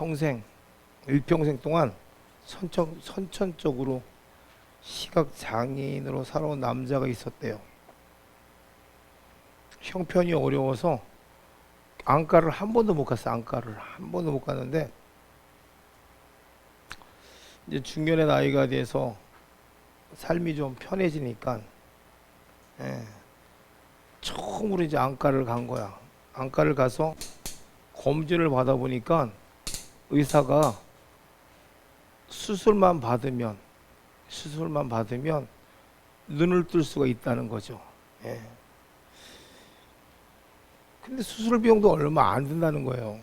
평생 일평생 동안 선천적으로 시각 장애인으로 살아온 남자가 있었대요. 형편이 어려워서 안과를 한 번도 못 갔어요. 안과를 한 번도 못 갔는데 이제 중년의 나이가 돼서 삶이 좀 편해지니까 예, 처음으로 이제 안과를 간 거야. 안과를 가서 검진을 받아보니까 의사가 수술만 받으면 눈을 뜰 수가 있다는 거죠. 예. 근데 수술 비용도 얼마 안 든다는 거예요.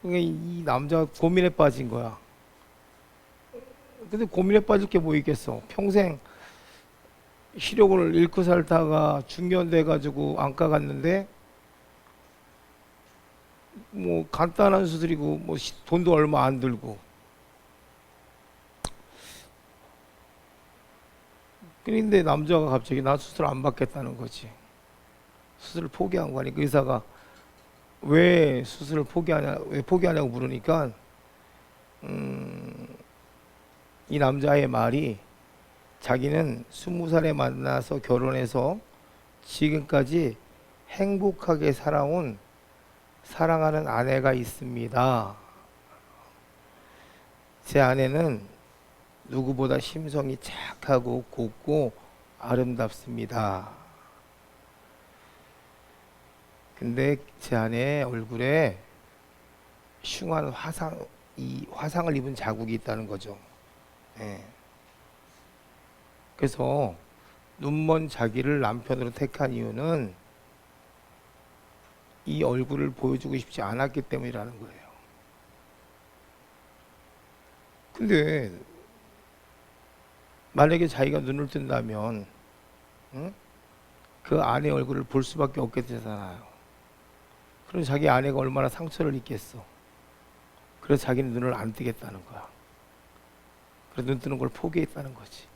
그러니까 이 남자가 고민에 빠진 거야. 근데 고민에 빠질 게 뭐 있겠어. 평생 시력을 잃고 살다가 중년 돼가지고 안과 갔는데 뭐 간단한 수술이고 뭐 돈도 얼마 안 들고. 그런데 남자가 갑자기 나 수술 안 받겠다는 거지. 수술을 포기한 거니까 의사가 왜 수술을 왜 포기하냐고 물으니까 이 남자의 말이 자기는 20살에 만나서 결혼해서 지금까지 행복하게 살아온 사랑하는 아내가 있습니다. 제 아내는 누구보다 심성이 착하고 곱고 아름답습니다. 근데 제 아내 얼굴에 흉한 화상을 입은 자국이 있다는 거죠. 예. 그래서 눈먼 자기를 남편으로 택한 이유는 이 얼굴을 보여주고 싶지 않았기 때문이라는 거예요. 근데 만약에 자기가 눈을 뜬다면 그 아내 얼굴을 볼 수밖에 없게 되잖아요. 그럼 자기 아내가 얼마나 상처를 입겠어. 그래서 자기는 눈을 안 뜨겠다는 거야. 그래서 눈 뜨는 걸 포기했다는 거지.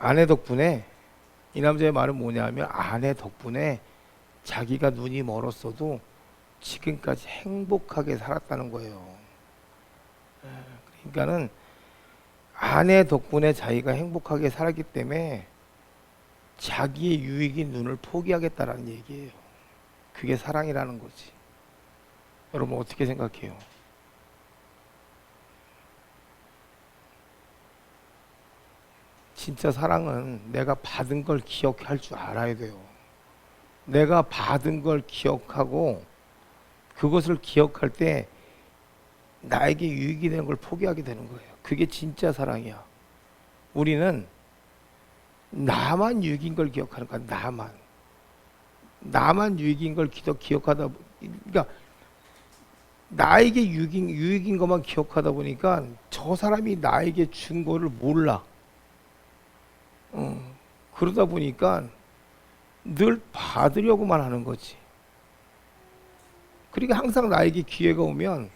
아내 덕분에, 이 남자의 말은 뭐냐면 아내 덕분에 자기가 눈이 멀었어도 지금까지 행복하게 살았다는 거예요. 그러니까는 아내 덕분에 자기가 행복하게 살았기 때문에 자기의 유익인 눈을 포기하겠다라는 얘기예요. 그게 사랑이라는 거지. 여러분 어떻게 생각해요? 진짜 사랑은 내가 받은 걸 기억할 줄 알아야 돼요. 내가 받은 걸 기억하고 그것을 기억할 때 나에게 유익이 되는 걸 포기하게 되는 거예요. 그게 진짜 사랑이야. 우리는 나만 유익인 걸 기억하는 거야. 나만 유익인 걸 기억하다 그러니까 나에게 유익인 것만 기억하다 보니까 저 사람이 나에게 준 거를 몰라. 그러다 보니까 늘 받으려고만 하는 거지. 그러니까 항상 나에게 기회가 오면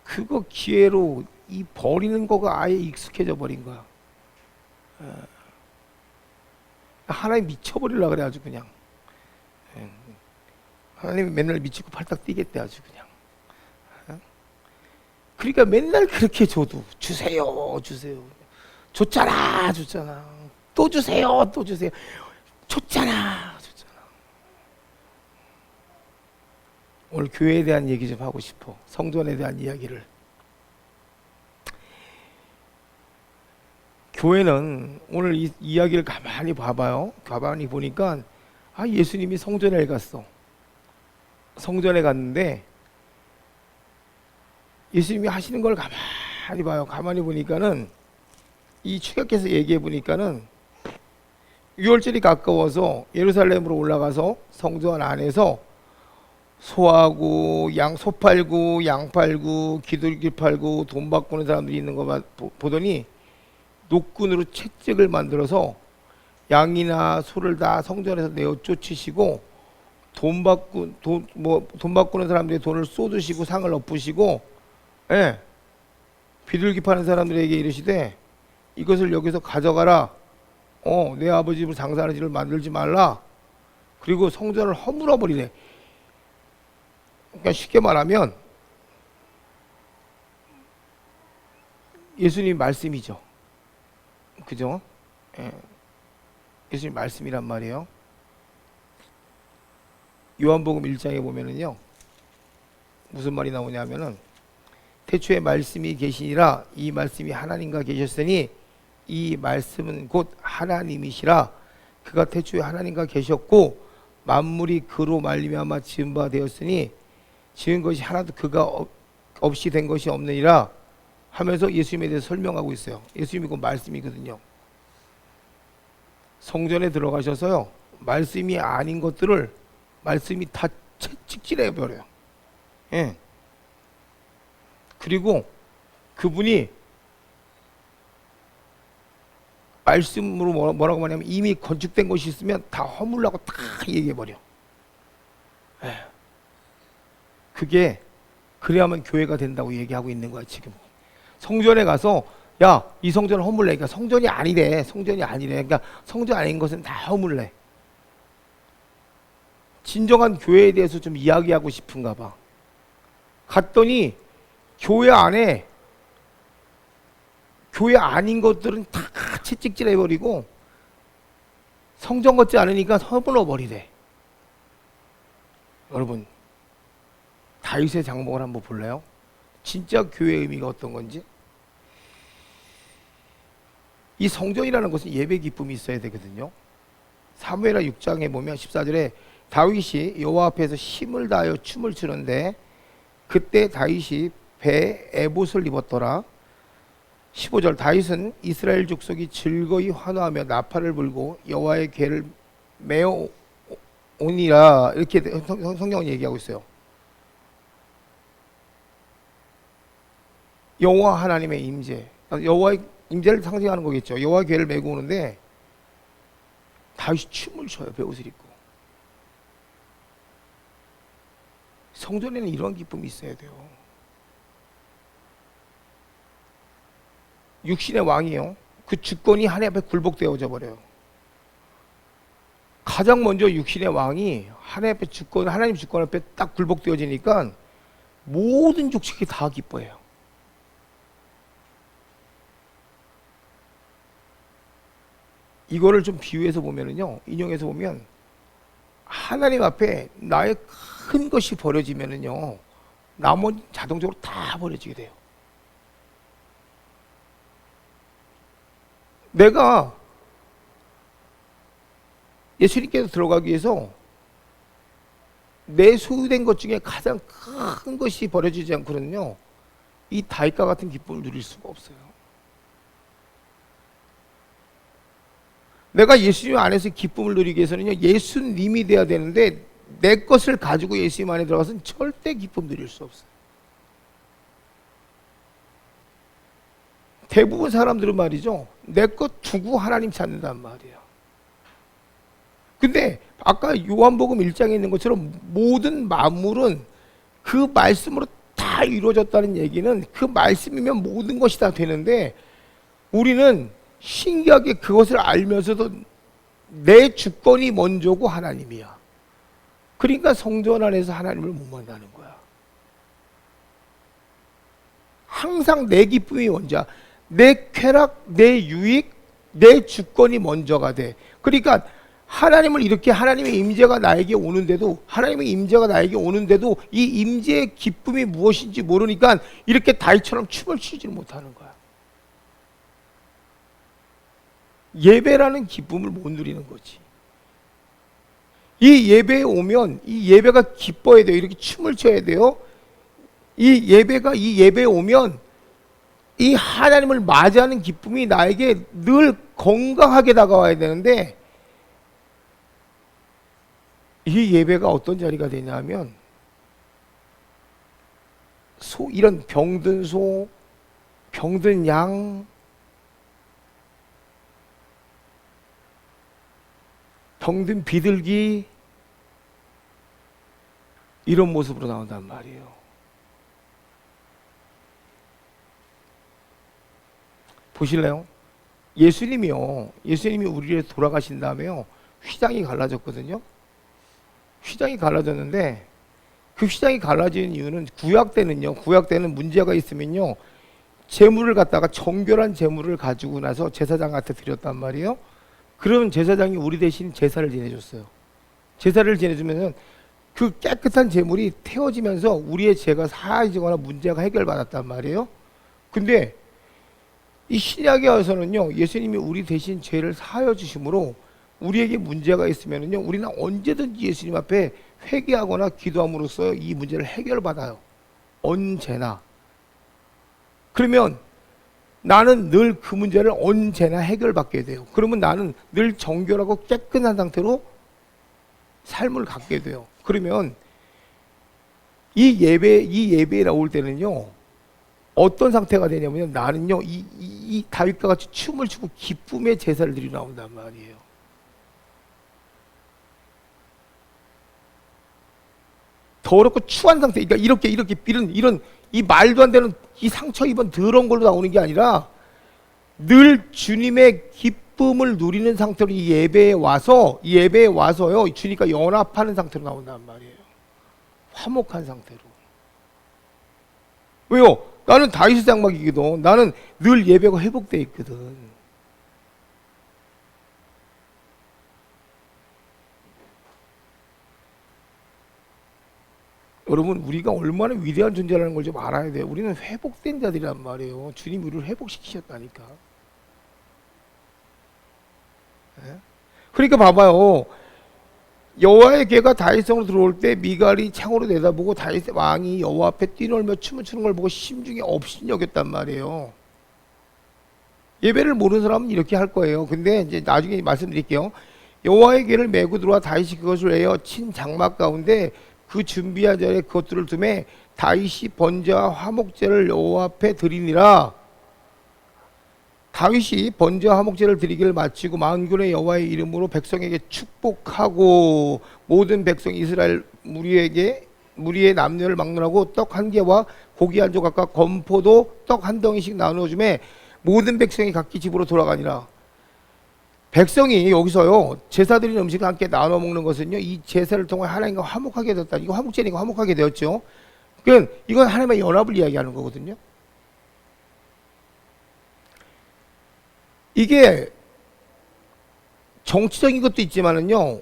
그거 기회로 이 버리는 거가 아예 익숙해져 버린 거야. 하나님 미쳐버리려고 그래 아주 그냥. 하나님 맨날 미치고 팔딱 뛰겠대 아주 그냥. 그러니까 맨날 그렇게 줘도 주세요. 줬잖아. 또 주세요. 줬잖아. 오늘 교회에 대한 얘기 좀 하고 싶어. 성전에 대한 이야기를. 교회는 오늘 이 이야기를 가만히 봐봐요. 가만히 보니까 예수님이 성전에 갔어. 성전에 갔는데 예수님이 하시는 걸 가만히 봐요. 가만히 보니까는 이 축약해서 얘기해 보니까는 유월절이 가까워서 예루살렘으로 올라가서 성전 안에서 소하고 소 팔고 양 팔고 기둘기 팔고 돈 바꾸는 사람들이 있는 거 보더니 노끈으로 채찍을 만들어서 양이나 소를 다 성전에서 내어 쫓으시고 돈 바꾸는 사람들이 돈을 쏟으시고 상을 엎으시고 비둘기 파는 사람들에게 이르시되 이것을 여기서 가져가라. 내 아버지 집을 장사하는 집을 만들지 말라. 그리고 성전을 허물어 버리래. 그러니까 쉽게 말하면 예수님 말씀이죠. 그죠? 예. 예수님 말씀이란 말이에요. 요한복음 1장에 보면은요, 무슨 말이 나오냐면은, 태초에 말씀이 계시니라. 이 말씀이 하나님과 계셨으니 이 말씀은 곧 하나님이시라. 그가 태초에 하나님과 계셨고 만물이 그로 말미암아 지은 바 되었으니 지은 것이 하나도 그가 없이 된 것이 없느니라 하면서 예수님에 대해서 설명하고 있어요. 예수님이 그 말씀이거든요. 성전에 들어가셔서요, 말씀이 아닌 것들을 말씀이 다 채찍질해 버려요. 예. 그리고 그분이 말씀으로 뭐라고 말하냐면 이미 건축된 것이 있으면 다 허물라고 다 얘기해버려. 그게 그래야만 교회가 된다고 얘기하고 있는 거야. 지금 성전에 가서 야, 이 성전을 허물래. 그러니까 성전이 아니래. 성전이 아니래. 그러니까 성전 아닌 것은 다 허물래. 진정한 교회에 대해서 좀 이야기하고 싶은가 봐. 갔더니 교회 안에 교회 아닌 것들은 다 채찍질 해버리고 성전 같지 않으니까 허물어버리래. 여러분, 다윗의 장목을 한번 볼래요? 진짜 교회의 의미가 어떤 건지. 이 성전이라는 것은 예배 기쁨이 있어야 되거든요. 사무엘하 6장에 보면 14절에 다윗이 여호와 앞에서 힘을 다하여 춤을 추는데 그때 다윗이 배에 에봇을 입었더라. 15절 다윗은 이스라엘 족속이 즐거이 환호하며 나팔을 불고 여호와의 궤를 메어 오니라. 이렇게 성경은 얘기하고 있어요. 여호와 하나님의 임재, 여호와의 임재를 상징하는 거겠죠. 여호와의 궤를 메고 오는데 다윗이 춤을 춰요. 베옷을 입고. 성전에는 이런 기쁨이 있어야 돼요. 육신의 왕이요, 그 주권이 하나님 앞에 굴복되어져 버려요. 가장 먼저 육신의 왕이 하나님 앞에 주권, 하나님 주권 앞에 딱 굴복되어지니까 모든 족속이 다 기뻐해요. 이거를 좀 비유해서 보면은요, 인용해서 보면 하나님 앞에 나의 큰 것이 버려지면은요, 나머지 자동적으로 다 버려지게 돼요. 내가 예수님께서 들어가기 위해서 내 소유된 것 중에 가장 큰 것이 버려지지 않고는요, 이 다윗과 같은 기쁨을 누릴 수가 없어요. 내가 예수님 안에서 기쁨을 누리기 위해서는요, 예수님이 돼야 되는데 내 것을 가지고 예수님 안에 들어가서는 절대 기쁨 누릴 수 없어요. 대부분 사람들은 말이죠, 내 것 두고 하나님 찾는단 말이에요. 근데 아까 요한복음 1장에 있는 것처럼 모든 만물은 그 말씀으로 다 이루어졌다는 얘기는 그 말씀이면 모든 것이 다 되는데 우리는 신기하게 그것을 알면서도 내 주권이 먼저고 하나님이야. 그러니까 성전 안에서 하나님을 못 만나는 거야. 항상 내 기쁨이 먼저야. 내 쾌락, 내 유익, 내 주권이 먼저가 돼. 그러니까 하나님을 이렇게 하나님의 임재가 나에게 오는데도, 하나님의 임재가 나에게 오는데도 이 임재의 기쁨이 무엇인지 모르니까 이렇게 다윗처럼 춤을 추지 못하는 거야. 예배라는 기쁨을 못 누리는 거지. 이 예배에 오면 이 예배가 기뻐야 돼요. 이렇게 춤을 춰야 돼요. 이 예배에 오면 이 하나님을 맞이하는 기쁨이 나에게 늘 건강하게 다가와야 되는데 이 예배가 어떤 자리가 되냐면 이런 병든 소, 병든 양, 병든 비둘기 이런 모습으로 나온단 말이에요. 보실래요? 예수님이 우리를 돌아가신 다음에요, 휘장이 갈라졌거든요. 휘장이 갈라졌는데 그 휘장이 갈라진 이유는 구약 때는 문제가 있으면요, 제물을 갖다가 정결한 제물을 가지고 나서 제사장한테 드렸단 말이에요. 그러면 제사장이 우리 대신 제사를 지내줬어요. 제사를 지내주면은 그 깨끗한 제물이 태워지면서 우리의 죄가 사해지거나 문제가 해결받았단 말이에요. 근데 이 신약에 와서는요, 예수님이 우리 대신 죄를 사하여 주심으로 우리에게 문제가 있으면은요, 우리는 언제든지 예수님 앞에 회개하거나 기도함으로써 이 문제를 해결받아요. 언제나. 그러면 나는 늘 그 문제를 언제나 해결받게 돼요. 그러면 나는 늘 정결하고 깨끗한 상태로 삶을 갖게 돼요. 그러면 이 예배에 나올 때는요, 어떤 상태가 되냐면요, 나는요, 이 다윗과 같이 춤을 추고 기쁨의 제사를 드리고 나온단 말이에요. 더럽고 추한 상태, 그러니까 이런 이 말도 안 되는 이 상처 입은 더러운 걸로 나오는 게 아니라 늘 주님의 기쁨을 누리는 상태로 이 예배에 와서요, 주님과 연합하는 상태로 나온단 말이에요. 화목한 상태로. 왜요? 나는 다윗의 장막이거든. 나는 늘 예배가 회복되어 있거든. 여러분, 우리가 얼마나 위대한 존재라는 걸 좀 알아야 돼요. 우리는 회복된 자들이란 말이에요. 주님이 우리를 회복시키셨다니까. 네? 그러니까 봐봐요. 여호와의 개가 다윗성으로 들어올 때 미갈이 창으로 내다보고 다윗 왕이 여호와 앞에 뛰놀며 춤을 추는 걸 보고 심중에 업신여겼단 말이에요. 예배를 모르는 사람은 이렇게 할 거예요. 근데 이제 나중에 말씀드릴게요. 여호와의 개를 메고 들어와 다윗이 그것을 외어 친 장막 가운데 그 준비한 자리에 그것들을 두매 다윗이 번제와 화목제를 여호와 앞에 드리니라. 다윗이 번제와 화목제를 드리기를 마치고 만군의 여호와의 이름으로 백성에게 축복하고 모든 백성 이스라엘 무리의 남녀를 막론하고 떡 한 개와 고기 한 조각과 건포도 떡 한 덩이씩 나누어주매 모든 백성이 각기 집으로 돌아가니라. 백성이 여기서요, 제사 드린 음식을 함께 나눠 먹는 것은요, 이 제사를 통해 하나님과 화목하게 되었다. 이거 화목제니까 화목하게 되었죠. 그러니까 이건 하나님의 연합을 이야기하는 거거든요. 이게 정치적인 것도 있지만은요,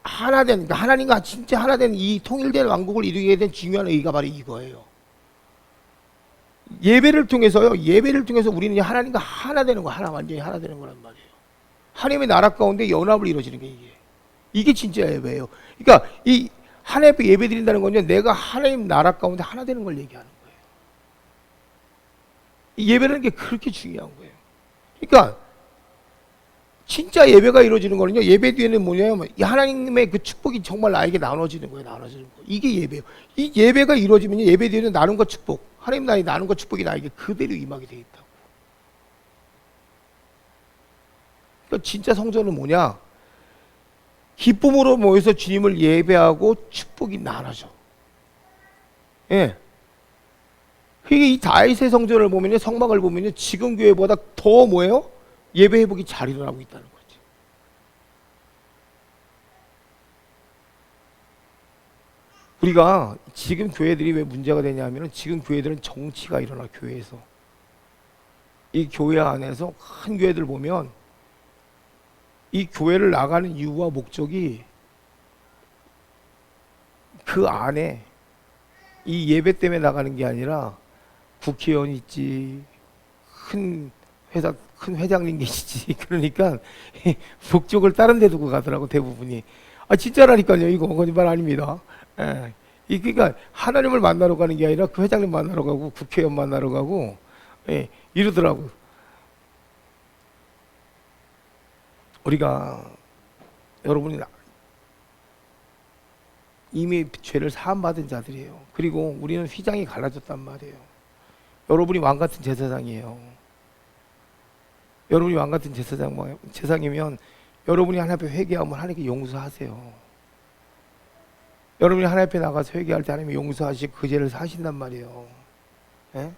그러니까 하나님과 진짜 하나된 이 통일된 왕국을 이루게 된 중요한 의의가 바로 이거예요. 예배를 통해서 우리는 하나님과 하나 되는 거, 완전히 하나 되는 거란 말이에요. 하나님의 나라 가운데 연합을 이루어지는 게 이게 진짜 예배예요. 그러니까 이 하나님 앞에 예배 드린다는 건요, 내가 하나님 나라 가운데 하나 되는 걸 얘기하는 거예요. 이 예배라는 게 그렇게 중요한 거예요. 그러니까 진짜 예배가 이루어지는 거는요, 예배 뒤에는 뭐냐면 하나님의 그 축복이 정말 나에게 나눠지는 거예요. 이게 예배예요. 이 예배가 이루어지면 예배 뒤에는 나눔과 축복, 하나님 나의 나눔과 축복이 나에게 그대로 임하게 돼 있다고. 그러니까 진짜 성전은 뭐냐? 기쁨으로 모여서 주님을 예배하고 축복이 나눠져. 예. 그게 이 다윗의 성전을 보면요, 성막을 보면요, 지금 교회보다 더 뭐예요? 예배 회복이 잘 일어나고 있다는 거지. 우리가 지금 교회들이 왜 문제가 되냐면, 지금 교회들은 정치가 일어나. 교회에서 이 교회 안에서 큰 교회들 보면 이 교회를 나가는 이유와 목적이 그 안에 이 예배 때문에 나가는 게 아니라 국회의원 있지, 큰 회장님 계시지. 그러니까 목적을 다른 데 두고 가더라고, 대부분이. 진짜라니까요. 이거 거짓말 아닙니다. 예. 그러니까 하나님을 만나러 가는 게 아니라 그 회장님 만나러 가고 국회의원 만나러 가고, 예, 이러더라고. 우리가, 여러분이 이미 죄를 사함받은 자들이에요. 그리고 우리는 휘장이 갈라졌단 말이에요. 여러분이 왕같은 제사장이에요. 여러분이 왕같은 제사장이면 여러분이 하나님 앞에 회개하면 하나님께 용서하세요. 여러분이 하나님 앞에 나가서 회개할 때 하나님이 용서하시고 그 죄를 사신단 말이에요. 예?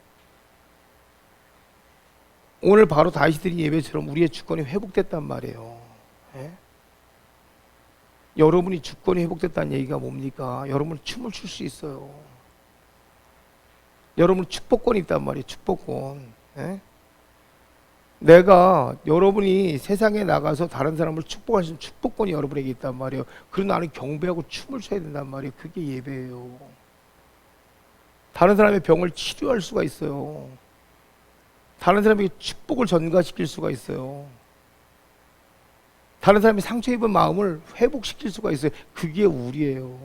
오늘 바로 다시 드린 예배처럼 우리의 주권이 회복됐단 말이에요. 예? 여러분이 주권이 회복됐다는 얘기가 뭡니까? 여러분 춤을 출 수 있어요. 여러분 축복권이 있단 말이에요. 축복권. 예? 내가 여러분이 세상에 나가서 다른 사람을 축복할 수 있는 축복권이 여러분에게 있단 말이에요. 그럼 나는 경배하고 춤을 춰야 된단 말이에요. 그게 예배예요. 다른 사람의 병을 치료할 수가 있어요. 다른 사람에게 축복을 전가시킬 수가 있어요. 다른 사람이 상처 입은 마음을 회복시킬 수가 있어요. 그게 우리예요.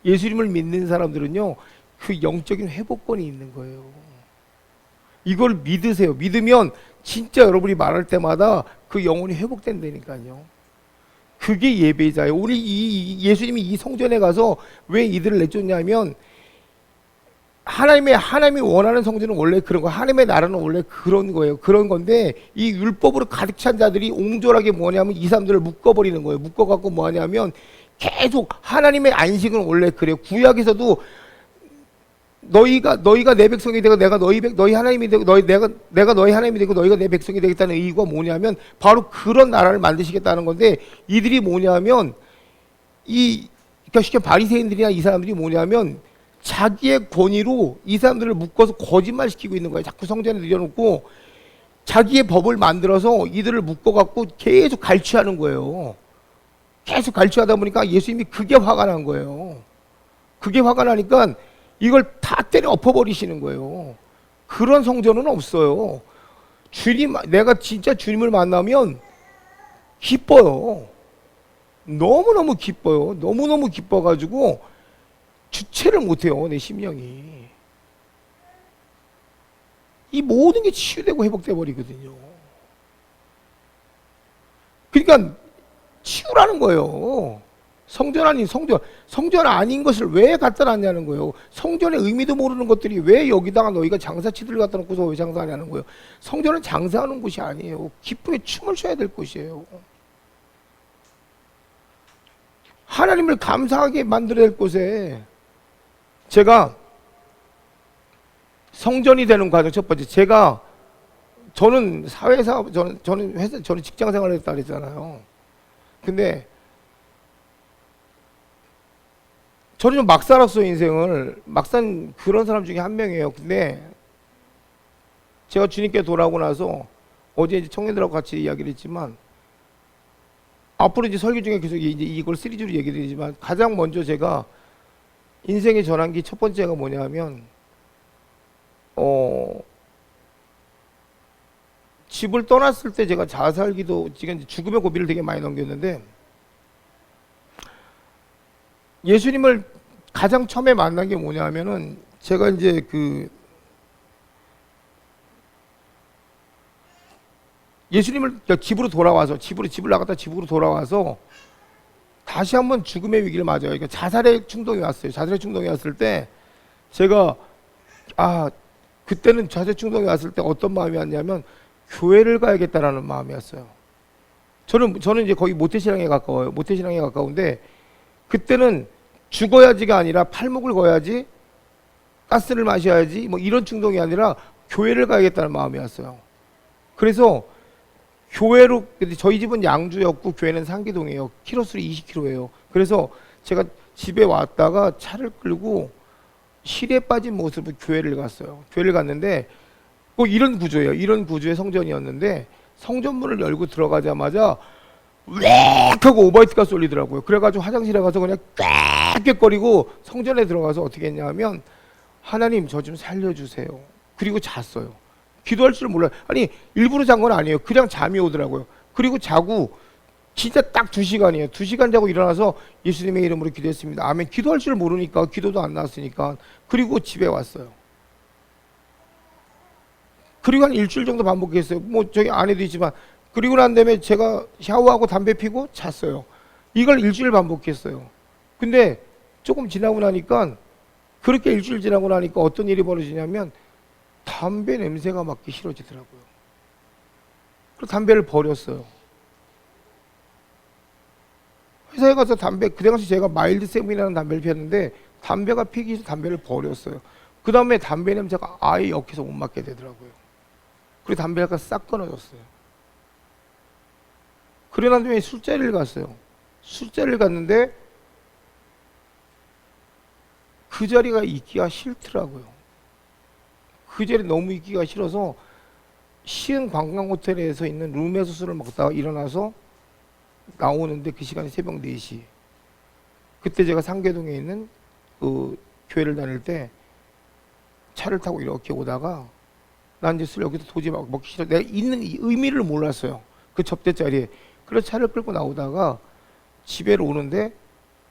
예수님을 믿는 사람들은요, 그 영적인 회복권이 있는 거예요. 이걸 믿으세요. 믿으면 진짜 여러분이 말할 때마다 그 영혼이 회복된다니까요. 그게 예배자예요. 우리 예수님이 이 성전에 가서 왜 이들을 내쫓냐면, 하나님이 원하는 성전은 원래 그런 거, 하나님의 나라는 원래 그런 거예요. 그런 건데, 이 율법으로 가득 찬 자들이 옹졸하게 뭐냐면 이 사람들을 묶어버리는 거예요. 묶어갖고 뭐하냐면 계속 하나님의 안식은 원래 그래요. 구약에서도 너희가 내 백성이 되고 내가 너희 하나님이 되고 내가 너희 하나님이 되고 너희가 내 백성이 되겠다는 의의가 뭐냐면 바로 그런 나라를 만드시겠다는 건데, 이들이 뭐냐면 그러니까 쉽게 바리새인들이나 이 사람들이 뭐냐면 자기의 권위로 이 사람들을 묶어서 거짓말시키고 있는 거예요. 자꾸 성전에 들여놓고 자기의 법을 만들어서 이들을 묶어갖고 계속 갈취하는 거예요. 계속 갈취하다 보니까 예수님이 그게 화가 난 거예요. 그게 화가 나니까 이걸 다 때려 엎어버리시는 거예요. 그런 성전은 없어요. 내가 진짜 주님을 만나면 기뻐요. 너무너무 기뻐요. 너무너무 기뻐가지고 주체를 못해요. 내 심령이. 이 모든 게 치유되고 회복돼 버리거든요. 그러니까 치유라는 거예요. 성전 아닌 것을 왜 갖다 놨냐는 거예요. 성전의 의미도 모르는 것들이 왜 여기다가 너희가 장사치들을 갖다 놓고서 왜 장사하냐는 거예요. 성전은 장사하는 곳이 아니에요. 기쁘게 춤을 춰야 될 곳이에요. 하나님을 감사하게 만들어야 될 곳에, 제가 성전이 되는 과정 첫 번째, 저는 사회사업, 저는 직장 생활을 했다 그랬잖아요. 근데 저는 좀 막 살았어요, 인생을. 막 산 그런 사람 중에 한 명이에요. 근데 제가 주님께 돌아오고 나서 어제 이제 청년들하고 같이 이야기를 했지만, 앞으로 이제 설교 중에 계속 이제 이걸 시리즈로 얘기를 드리지만, 가장 먼저 제가 인생의 전환기 첫 번째가 뭐냐면, 집을 떠났을 때 제가 자살기도, 지금 죽음의 고비를 되게 많이 넘겼는데, 예수님을 가장 처음에 만난 게 뭐냐면은, 제가 이제 예수님을 집으로 돌아와서, 집을 나갔다 집으로 돌아와서 다시 한번 죽음의 위기를 맞아요. 그러니까 자살의 충동이 왔어요. 자살의 충동이 왔을 때 제가 그때는 자살 충동이 왔을 때 어떤 마음이 왔냐면, 교회를 가야겠다라는 마음이었어요. 저는 이제 거의 모태신앙에 가까워요. 모태신앙에 가까운데, 그때는 죽어야지가 아니라 팔목을 거야지, 가스를 마셔야지, 뭐 이런 충동이 아니라 교회를 가야겠다는 마음이었어요. 그래서 교회로, 저희 집은 양주였고 교회는 상기동이에요. 키로수로 20km예요. 그래서 제가 집에 왔다가 차를 끌고 실에 빠진 모습으로 교회를 갔어요. 교회를 갔는데 꼭 이런 구조예요. 이런 구조의 성전이었는데, 성전문을 열고 들어가자마자 웩 하고 오버히트가 쏠리더라고요. 그래가지고 화장실에 가서 그냥 꽥꽥거리고 성전에 들어가서 어떻게 했냐면, 하나님 저 좀 살려주세요. 그리고 잤어요. 기도할 줄 몰라요. 아니, 일부러 잔 건 아니에요. 그냥 잠이 오더라고요. 그리고 자고 진짜 딱 2시간이에요. 2시간 자고 일어나서 예수님의 이름으로 기도했습니다. 아멘. 기도할 줄 모르니까, 기도도 안 나왔으니까. 그리고 집에 왔어요. 그리고 한 일주일 정도 반복했어요. 뭐 저기 아내도 있지만. 그리고 난 다음에 제가 샤워하고 담배 피고 잤어요. 이걸 일주일 반복했어요. 근데 조금 지나고 나니까, 그렇게 일주일 지나고 나니까 어떤 일이 벌어지냐면, 담배 냄새가 맡기 싫어지더라고요. 그래서 담배를 버렸어요. 회사에 가서 그 당시 제가 마일드 세븐이라는 담배를 피웠는데, 담배가 피기 위해서 담배를 버렸어요. 그 다음에 담배 냄새가 아예 역해서 못 맡게 되더라고요. 그리고 담배 약간 싹 끊어졌어요. 그러고 난 다음에 술자리를 갔어요. 술자리를 갔는데 그 자리가 있기가 싫더라고요. 그 자리 너무 있기가 싫어서 시흥 관광호텔에서 있는 룸에서 술을 먹다가 일어나서 나오는데 그 시간이 새벽 4시. 그때 제가 상계동에 있는 그 교회를 다닐 때 차를 타고 이렇게 오다가 난 이제 술 여기서 도저히 먹기 싫어. 내가 있는 이 의미를 몰랐어요. 그 접대 자리에. 그래서 차를 끌고 나오다가 집에로 오는데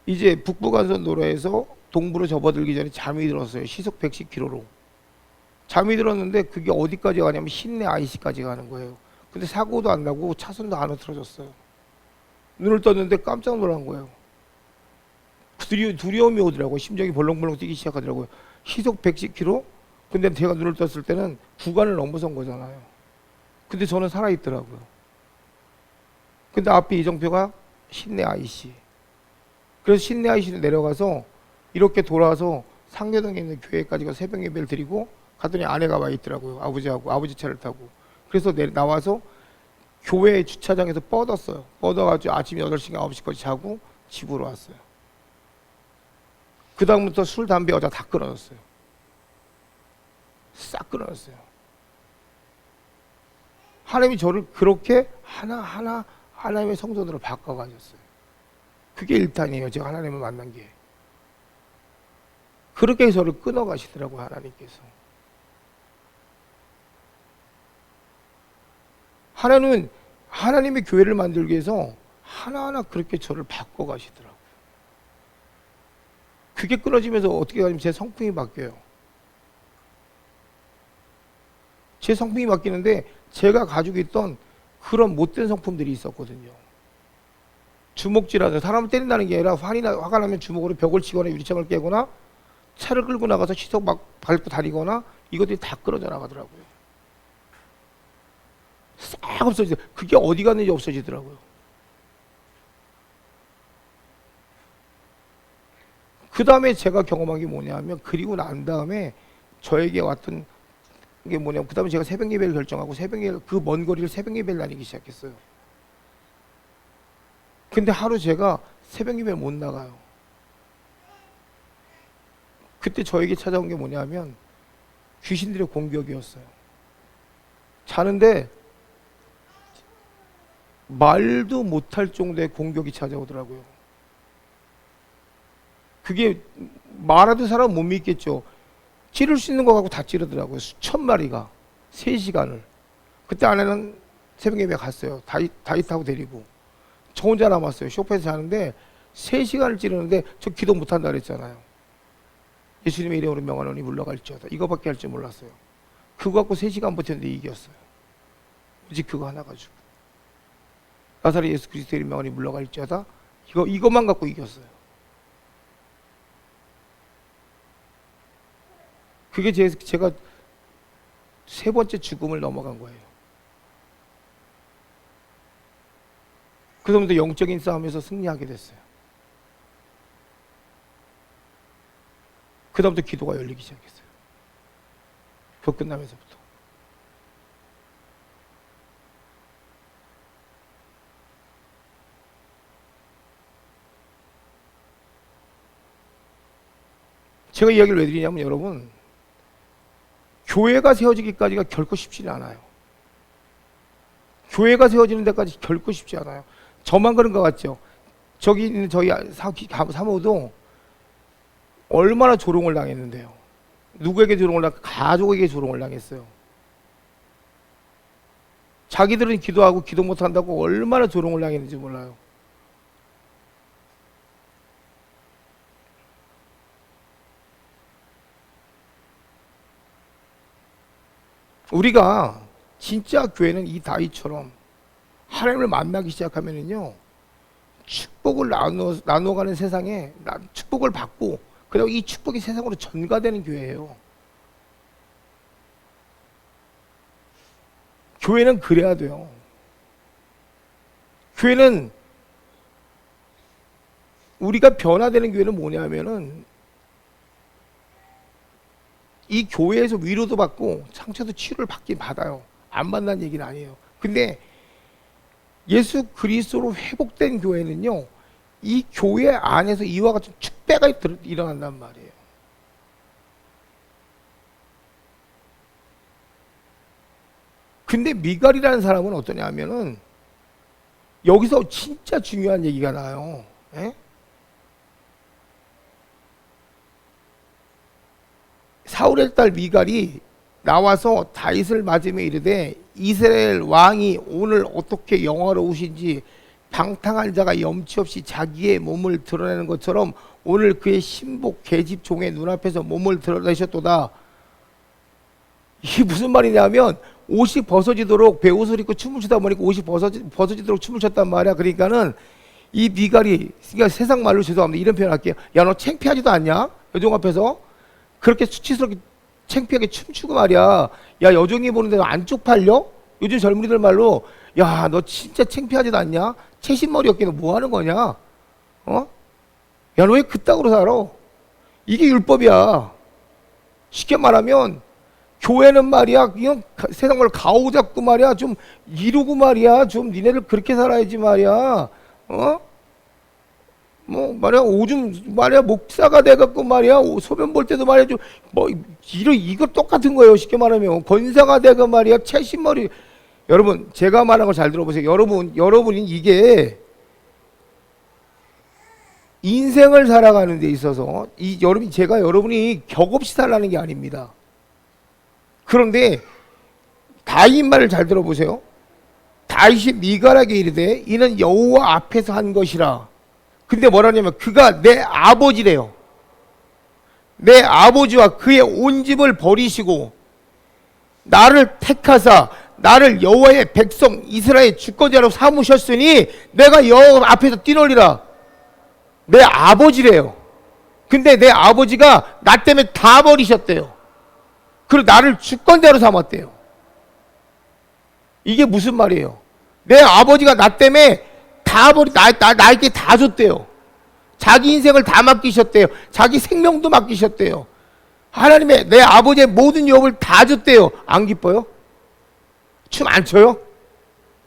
이제 북부간선도로에서 동부로 접어들기 전에 잠이 들었어요. 시속 110km로. 잠이 들었는데 그게 어디까지 가냐면 신내 IC까지 가는 거예요. 근데 사고도 안 나고 차선도 안 흐트러졌어요. 눈을 떴는데 깜짝 놀란 거예요. 두려움이 오더라고요. 심장이 벌렁벌렁 뛰기 시작하더라고요. 시속 110km? 근데 제가 눈을 떴을 때는 구간을 넘어선 거잖아요. 근데 저는 살아있더라고요. 근데 앞에 이정표가 신내 IC. 그래서 신내 IC로 내려가서 이렇게 돌아서 상계동에 있는 교회까지 가서 새벽 예배를 드리고 갔더니 아내가 와 있더라고요. 아버지하고 아버지 차를 타고. 그래서 나와서 교회 주차장에서 뻗었어요. 뻗어가지고 아침 8시인가 9시까지 자고 집으로 왔어요. 그 다음부터 술, 담배, 여자 다 끊어졌어요. 싹 끊어졌어요. 하나님이 저를 그렇게 하나하나 하나님의 성전으로 바꿔가셨어요. 그게 일탄이에요. 제가 하나님을 만난 게. 그렇게 저를 끊어가시더라고요. 하나님께서. 하나님은 하나님의 교회를 만들기 위해서 하나하나 그렇게 저를 바꿔가시더라고요. 그게 끊어지면서 어떻게 가냐면 제 성품이 바뀌어요. 제 성품이 바뀌는데 제가 가지고 있던 그런 못된 성품들이 있었거든요. 주먹질하는, 사람을 때린다는 게 아니라 화가 나면 주먹으로 벽을 치거나 유리창을 깨거나 차를 끌고 나가서 시속 막 밟고 다니거나 이것들이 다 끊어져 나가더라고요. 싹 없어지죠. 그게 어디 갔는지 없어지더라고요. 그 다음에 제가 경험한 게 뭐냐면, 그리고 난 다음에 저에게 왔던 게 뭐냐면, 그 다음에 제가 새벽 예배를 결정하고 그 먼 거리를 새벽 예배를 다니기 시작했어요. 근데 하루 제가 새벽 예배를 못 나가요. 그때 저에게 찾아온 게 뭐냐면 귀신들의 공격이었어요. 자는데 말도 못할 정도의 공격이 찾아오더라고요. 그게 말하던 사람은 못 믿겠죠. 찌를 수 있는 거 갖고 다 찌르더라고요. 수천 마리가 3시간을. 그때 아내는 새벽 예배 갔어요. 다이트하고 데리고. 저 혼자 남았어요. 쇼파에서 자는데 3시간을 찌르는데 저 기도 못한다 그랬잖아요. 예수님의 이름으로 명하노니 물러갈지어다. 이거밖에 할 줄 몰랐어요. 그거 갖고 3시간 버텼는데 이겼어요. 오직 그거 하나 가지고. 나사렛 예수 그리스도의 이름 명하노니 물러갈지어다. 이것만 갖고 이겼어요. 그게 제가 3번째 죽음을 넘어간 거예요. 그다음부터 영적인 싸움에서 승리하게 됐어요. 그다음부터 기도가 열리기 시작했어요. 그거 끝나면서부터. 제가 이야기를 왜 드리냐면 여러분, 교회가 세워지기까지가 결코 쉽지 않아요. 교회가 세워지는 데까지 결코 쉽지 않아요. 저만 그런 것 같죠? 저기 있는 저희 사모도 얼마나 조롱을 당했는데요. 누구에게 조롱을 당했어요? 가족에게 조롱을 당했어요. 자기들은 기도하고 기도 못한다고 얼마나 조롱을 당했는지 몰라요. 우리가 진짜 교회는 이 다윗처럼 하나님을 만나기 시작하면은요, 축복을 나눠가는 세상에 축복을 받고, 그리고 이 축복이 세상으로 전가되는 교회예요. 교회는 그래야 돼요. 교회는, 우리가 변화되는 교회는 뭐냐면은 이 교회에서 위로도 받고 상처도 치유를 받긴 받아요. 안 만난 얘기는 아니에요. 근데 예수 그리스도로 회복된 교회는요, 이 교회 안에서 이와 같은 축배가 일어난단 말이에요. 근데 미갈이라는 사람은 어떠냐 하면은 여기서 진짜 중요한 얘기가 나요. 에? 사울의 딸 미갈이 나와서 다윗을 맞으며 이르되 이스라엘 왕이 오늘 어떻게 영화로우신지 방탕한 자가 염치 없이 자기의 몸을 드러내는 것처럼 오늘 그의 신복 계집 종의 눈앞에서 몸을 드러내셨도다. 이게 무슨 말이냐면 옷이 벗어지도록 배옷을 입고 춤을 추다 보니까 옷이 벗어지도록 춤을 췄단 말이야. 그러니까는 이 미갈이, 그러니까 세상 말로 죄송합니다, 이런 표현 할게요. 야, 너 창피하지도 않냐? 여종 앞에서 그렇게 수치스럽게 창피하게 춤추고 말이야. 야, 여종이 보는데 안 쪽팔려? 요즘 젊은이들 말로 야, 너 진짜 창피하지도 않냐? 채신머리 없게 너 뭐 하는 거냐? 어? 야, 너 왜 그따구로 살아? 이게 율법이야. 쉽게 말하면 교회는 말이야, 그냥 세상 말로 가오 잡고 말이야, 좀 이루고 말이야, 좀 니네들 그렇게 살아야지 말이야. 어? 뭐 말이야, 오줌 말이야, 목사가 돼갖고 말이야, 소변 볼 때도 말이야, 좀 뭐 이거 똑같은 거예요. 쉽게 말하면 권사가 되고 말이야, 채신머리. 여러분, 제가 말한 걸 잘 들어보세요. 여러분이 이게 인생을 살아가는 데 있어서 여러분이 격없이 살라는 게 아닙니다. 그런데 다윗 말을 잘 들어보세요. 다윗이 미갈에게 이르되 이는 여호와 앞에서 한 것이라. 근데 뭐라냐면 그가 내 아버지래요. 내 아버지와 그의 온 집을 버리시고 나를 택하사 나를 여호와의 백성 이스라엘 주권자로 삼으셨으니 내가 여호와 앞에서 뛰놀리라. 내 아버지래요. 근데 내 아버지가 나 때문에 다 버리셨대요. 그리고 나를 주권자로 삼았대요. 이게 무슨 말이에요? 내 아버지가 나 때문에 나에게 다 줬대요. 자기 인생을 다 맡기셨대요. 자기 생명도 맡기셨대요. 하나님의 내 아버지의 모든 유업을 다 줬대요. 안 기뻐요? 춤 안 춰요?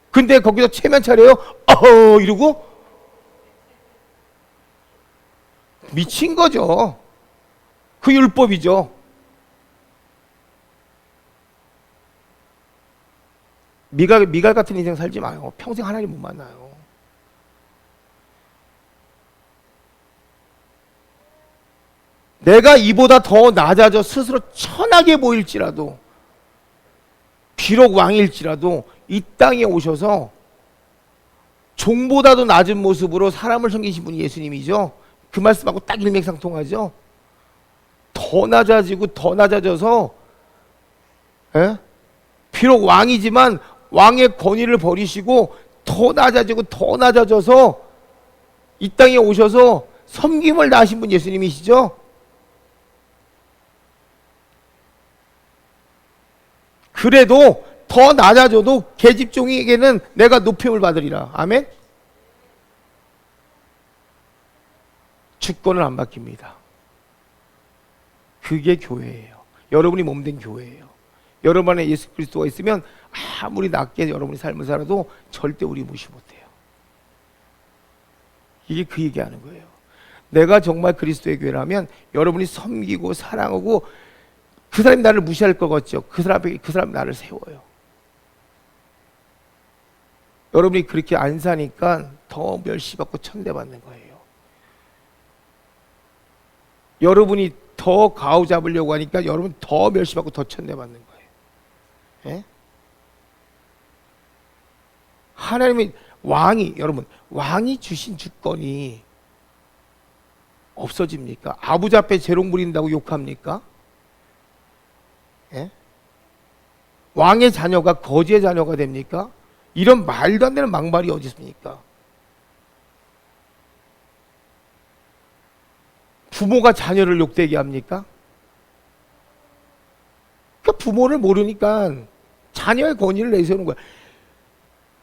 근데 거기서 체면 차려요? 이러고? 미친 거죠. 그 율법이죠. 미갈 같은 인생 살지 마요. 평생 하나님 못 만나요. 내가 이보다 더 낮아져 스스로 천하게 보일지라도, 비록 왕일지라도 이 땅에 오셔서 종보다도 낮은 모습으로 사람을 섬기신 분이 예수님이죠. 그 말씀하고 딱 일맥상통하죠. 더 낮아지고 더 낮아져서, 비록 왕이지만 왕의 권위를 버리시고 더 낮아지고 더 낮아져서 이 땅에 오셔서 섬김을 다하신 분 예수님이시죠. 그래도 더 낮아져도 계집종에게는 내가 높임을 받으리라. 아멘. 주권을 안 맡깁니다. 그게 교회예요. 여러분이 몸된 교회예요. 여러분 안에 예수 그리스도가 있으면 아무리 낮게 여러분이 삶을 살아도 절대 우리 무시 못해요. 이게 그 얘기하는 거예요. 내가 정말 그리스도의 교회라면 여러분이 섬기고 사랑하고, 그 사람이 나를 무시할 것 같죠? 그 사람이 나를 세워요. 여러분이 그렇게 안 사니까 더 멸시받고 천대받는 거예요. 여러분이 더 가오 잡으려고 하니까 여러분 더 멸시받고 더 천대받는 거예요. 예? 하나님의 여러분, 왕이 주신 주권이 없어집니까? 아버지 앞에 재롱 부린다고 욕합니까? 예? 왕의 자녀가 거지의 자녀가 됩니까? 이런 말도 안 되는 막말이 어디 있습니까? 부모가 자녀를 욕되게 합니까? 그 부모를 모르니까 자녀의 권위를 내세우는 거야.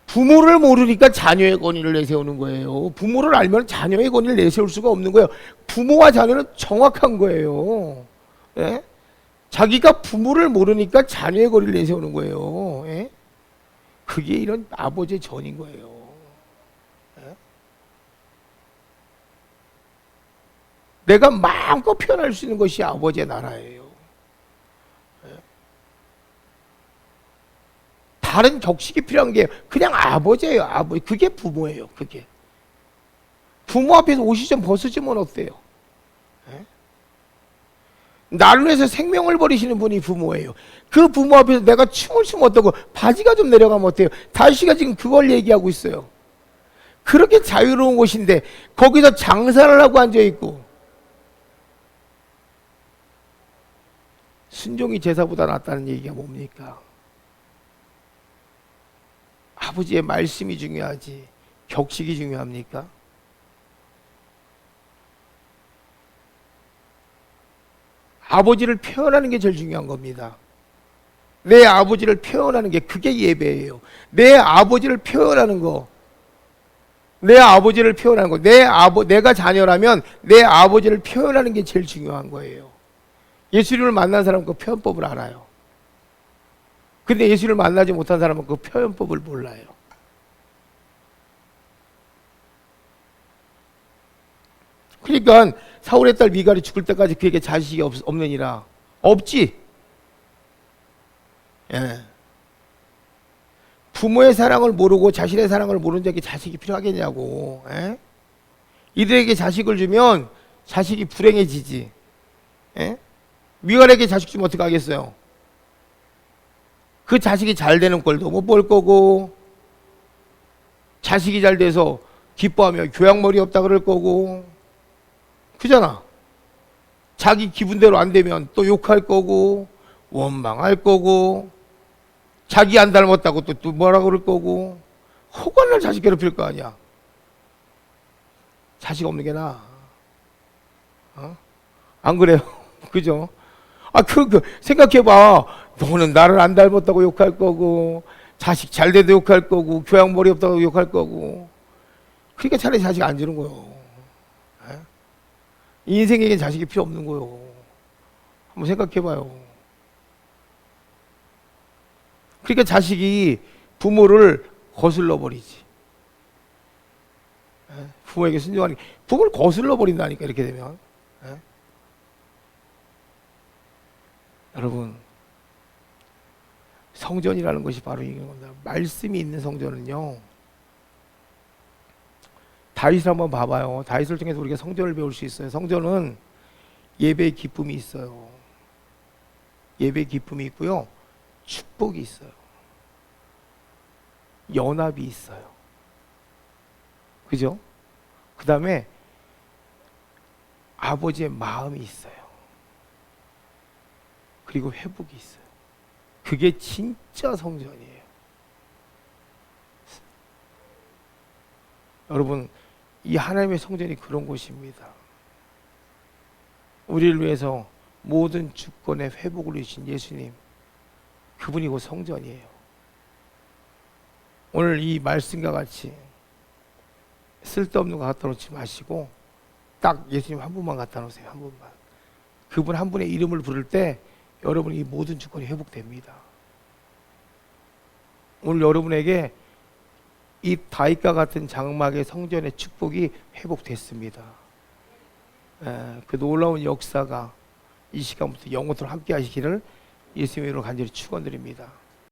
부모를 모르니까 자녀의 권위를 내세우는 거예요. 부모를 알면 자녀의 권위를 내세울 수가 없는 거예요. 부모와 자녀는 정확한 거예요. 예? 자기가 부모를 모르니까 자녀의 거리를 내세우는 거예요. 예? 그게 이런 아버지의 전인 거예요. 예? 내가 마음껏 표현할 수 있는 것이 아버지의 나라예요. 예? 다른 격식이 필요한 게 그냥 아버지예요. 아버지. 그게 부모예요. 그게. 부모 앞에서 옷이 좀 벗어지면 어때요? 예? 나를 위해서 생명을 버리시는 분이 부모예요. 그 부모 앞에서 내가 춤을 추면 어떠고 바지가 좀 내려가면 어때요? 다시가 지금 그걸 얘기하고 있어요. 그렇게 자유로운 곳인데 거기서 장사를 하고 앉아있고 순종이 제사보다 낫다는 얘기가 뭡니까? 아버지의 말씀이 중요하지 격식이 중요합니까? 아버지를 표현하는 게 제일 중요한 겁니다. 내 아버지를 표현하는 게 그게 예배예요. 내 아버지를 표현하는 거. 내 아버지를 표현하는 거. 내가 자녀라면 내 아버지를 표현하는 게 제일 중요한 거예요. 예수님을 만난 사람은 그 표현법을 알아요. 근데 예수를 만나지 못한 사람은 그 표현법을 몰라요. 그러니까 사울의 딸 미갈이 죽을 때까지 그에게 자식이 없느니라. 없지. 예. 부모의 사랑을 모르고 자신의 사랑을 모르는 자에게 자식이 필요하겠냐고. 예? 이들에게 자식을 주면 자식이 불행해지지. 예? 미갈에게 자식 주면 어떻게 하겠어요? 그 자식이 잘 되는 꼴도 못 볼 거고, 자식이 잘 돼서 기뻐하며 교양머리 없다 그럴 거고, 그잖아. 자기 기분대로 안 되면 또 욕할 거고, 원망할 거고, 자기 안 닮았다고 또 뭐라 그럴 거고, 허관날 자식 괴롭힐 거 아니야. 자식 없는 게 나아. 어? 안 그래요? 그죠? 생각해봐. 너는 나를 안 닮았다고 욕할 거고, 자식 잘 돼도 욕할 거고, 교양 머리 없다고 욕할 거고. 그러니까 차라리 자식 안 주는 거요. 에? 인생에게 자식이 필요 없는 거요. 한번 생각해봐요. 그러니까 자식이 부모를 거슬러 버리지. 부모에게 순종하는 게 부모를 거슬러 버린다니까 이렇게 되면. 여러분, 성전이라는 것이 바로 이런 겁니다. 말씀이 있는 성전은요. 다윗을 한번 봐봐요. 다윗을 통해서 우리가 성전을 배울 수 있어요. 성전은 예배의 기쁨이 있어요. 예배의 기쁨이 있고요. 축복이 있어요. 연합이 있어요. 그죠? 그 다음에 아버지의 마음이 있어요. 그리고 회복이 있어요. 그게 진짜 성전이에요. 여러분, 이 하나님의 성전이 그런 곳입니다. 우리를 위해서 모든 주권의 회복을 주신 예수님, 그분이 곧 성전이에요. 오늘 이 말씀과 같이 쓸데없는 거 갖다 놓지 마시고 딱 예수님 한 분만 갖다 놓으세요. 한 분만. 그분 한 분의 이름을 부를 때 여러분이 모든 주권이 회복됩니다. 오늘 여러분에게 이 다윗과 같은 장막의 성전의 축복이 회복됐습니다. 그 놀라운 역사가 이 시간부터 영원토록 함께 하시기를 예수님의 이름으로 간절히 축원드립니다.